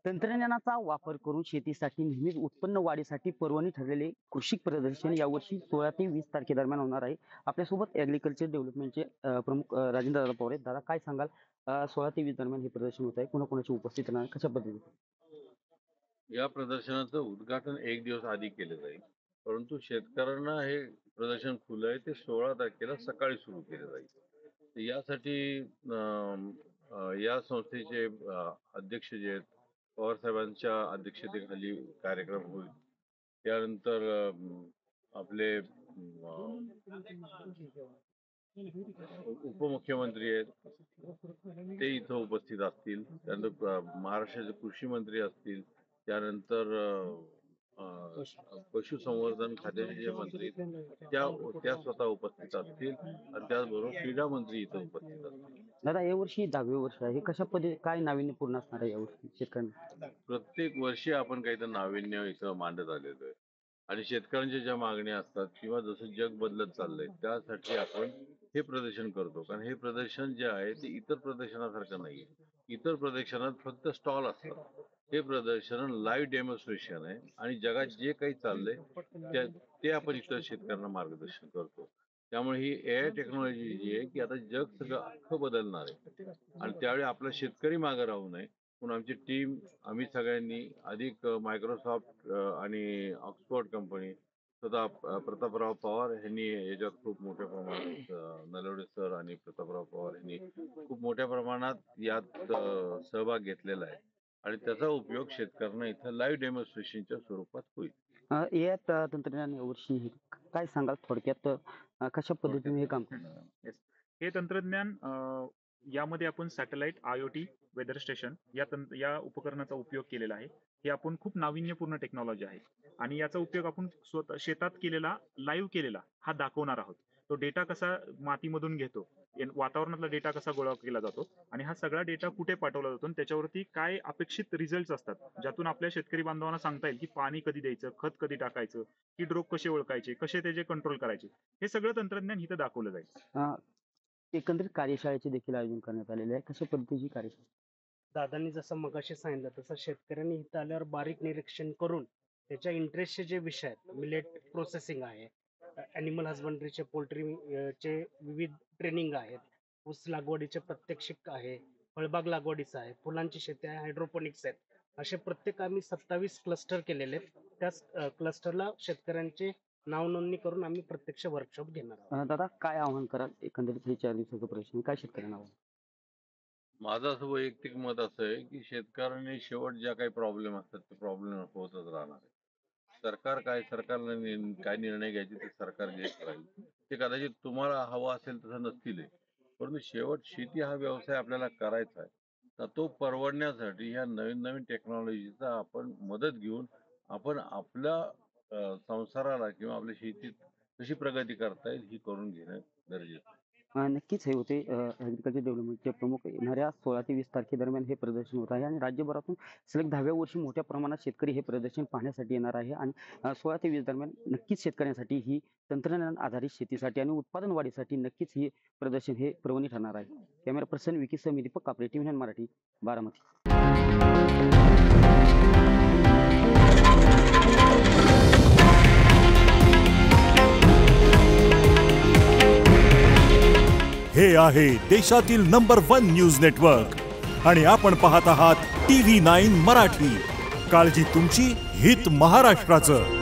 तंत्रज्ञानाचा वापर करून शेतीसाठी नेहमीच उत्पन्न वाढीसाठी पर्वणी ठरलेले कृषी प्रदर्शन यावर्षी 16 ते 20 तारखेदरम्यान होणार आहे. आपल्यासोबत ॲग्रिकल्चर डेव्हलपमेंटचे प्रमुख राजेंद्र दादा पवार आहेत. दादा काय सांगाल? 16 ते 20 दरम्यान हे प्रदर्शन होत आहे. कोणाकोणाची उपस्थिती राहणार, कशा पद्धतीने? या प्रदर्शनाचं उद्घाटन एक दिवस आधी केलं जाईल, परंतु शेतकऱ्यांना हे प्रदर्शन खुलं आहे ते 16 तारखेला सकाळी सुरू केलं जाईल. तर यासाठी या संस्थेचे अध्यक्ष जे आहेत पवार साहेबांच्या अध्यक्षतेखाली कार्यक्रम होईल. त्यानंतर आपले उपमुख्यमंत्री आहेत ते इथं उपस्थित असतील. त्यानंतर महाराष्ट्राचे कृषी मंत्री असतील. त्यानंतर पशुसंवर्धन खात्याचे जे मंत्री त्या स्वतः उपस्थित असतील आणि त्याचबरोबर क्रीडा मंत्री इथं उपस्थित असतील. दादा यावर्षी 10वे वर्ष आहे. कशा पद्धती काय नाविन्यपूर्ण असणार आहे यावर्षी शेतकऱ्यांना? प्रत्येक वर्षी आपण काहीतरी नाविन्य इथं मांडत आलेलो आहे आणि शेतकऱ्यांच्या ज्या मागण्या असतात किंवा जसं जग बदलत चाललंय त्यासाठी आपण हे प्रदर्शन करतो. कारण हे प्रदर्शन जे आहे ते इतर प्रदर्शनासारखं नाही. इतर प्रदर्शनात फक्त स्टॉल असतात. हे प्रदर्शन लाईव्ह डेमॉन्स्ट्रेशन आहे आणि जगात जे काही चाललंय ते आपण इतर शेतकऱ्यांना मार्गदर्शन करतो. त्यामुळे ही AI टेक्नॉलॉजी जी आहे की आता जग सगळं अख्खं बदलणार आहे आणि त्यावेळी आपला शेतकरी मागे राहू नये म्हणून आमची टीम आम्ही सगळ्यांनी अधिक मायक्रोसॉफ्ट आणि ऑक्सफोर्ड कंपनी स्वतः प्रतापराव पवार यांनी याच्यात खूप मोठ्या प्रमाणात नलवडे सर आणि प्रतापराव पवार यांनी खूप मोठ्या प्रमाणात यात सहभाग घेतलेला आहे आणि त्याचा उपयोग शेतकऱ्यांना इथं लाईव्ह डेमॉन्स्ट्रेशनच्या स्वरूपात होईल. AI तंत्रज्ञान यावर्षी काय सांगाल थोडक्यात? कशा पद्धतीने हे काम करणार? हे तंत्रज्ञान यामध्ये आपण सॅटेलाइट IoT वेदर स्टेशन या उपकरणाचा उपयोग केलेला आहे. हे आपण खूप नाविन्यपूर्ण टेक्नॉलॉजी आहे आणि याचा उपयोग आपण स्वतः शेतात केलेला लाईव्ह केलेला हा दाखवणार आहोत. तो डेटा कसा मातीमधून घेतो, वातावरणातला डेटा कसा गोळा केला जातो आणि हा सगळा डेटा कुठे पाठवला जातो आणि त्याच्यावरती काय अपेक्षित रिझल्ट असतात, ज्यातून आपल्या शेतकरी बांधवांना सांगता येईल की पाणी कधी द्यायचं, खत कधी टाकायचं, कीड रोग कसे ओळखायचे, कसे त्याचे कंट्रोल करायचे, हे सगळं तंत्रज्ञान इथं दाखवलं जाईल. एकंदरीत कार्यशाळेचे देखील आयोजन करण्यात आलेले आहे. कशा पद्धतीची कार्यशाळा? दादांनी जसं मगाशी सांगितलं तसं शेतकऱ्यांनी इथं आल्यावर बारीक निरीक्षण करून त्याच्या इंटरेस्टचे जे विषय आहेत, मिलेट प्रोसेसिंग आहे, ॲनिमल हजबंड्रीचे, पोल्ट्रीचे विविध ट्रेनिंग आहेत, ऊस लागवडीचे प्रात्यक्षिक आहे, फळबाग लागवडीचं आहे, फुलांची शेती आहे, हायड्रोपोनिक्स आहेत, असे प्रत्येक आम्ही 27 क्लस्टर केलेले आहेत. त्याच क्लस्टरला शेतकऱ्यांची नाव नोंदणी करून आम्ही प्रत्यक्ष वर्कशॉप घेणार आहोत. दादा काय आव्हान कराल एकंदरीत हे 4 दिवसाचं प्रदर्शन काय शेतकऱ्यांना आव्हान? माझं असं वैयक्तिक मत असं आहे की शेतकऱ्यांनी शेवट ज्या काही प्रॉब्लेम असतात ते प्रॉब्लेम होतच राहणार आहे. सरकारला काय निर्णय घ्यायचे ते सरकार घेत राहील. ते कदाचित तुम्हाला हवा असेल तसं नसतील, परंतु शेवट शेती हा व्यवसाय आपल्याला करायचा आहे. तर तो परवडण्यासाठी ह्या नवीन नवीन टेक्नॉलॉजीचा आपण मदत घेऊन आपण आपल्या संसाराला किंवा आपल्या शेतीत कशी प्रगती करता येईल ही करून घेणं गरजेचं आहे. नक्कीच हे होते ॲग्रिकल्चर डेव्हलपमेंटचे प्रमुख. येणाऱ्या 16 ते 20 तारखेदरम्यान हे प्रदर्शन होत आहे आणि राज्यभरातून सलग 10व्या वर्षी मोठ्या प्रमाणात शेतकरी हे प्रदर्शन पाहण्यासाठी येणार आहे आणि 16 ते 20 दरम्यान नक्कीच शेतकऱ्यांसाठी ही तंत्रज्ञान आधारित शेतीसाठी आणि उत्पादन वाढीसाठी नक्कीच हे प्रदर्शन हे पर्वणी ठरणार आहे. कॅमेरा पर्सन विकीसह मी दीपक कापरे, TV9 मराठी, बारामती. हे आहे देशातील नंबर 1 न्यूज नेटवर्क आणि आपण पाहत आहात TV9 मराठी. काळजी तुमची, हित महाराष्ट्राचं.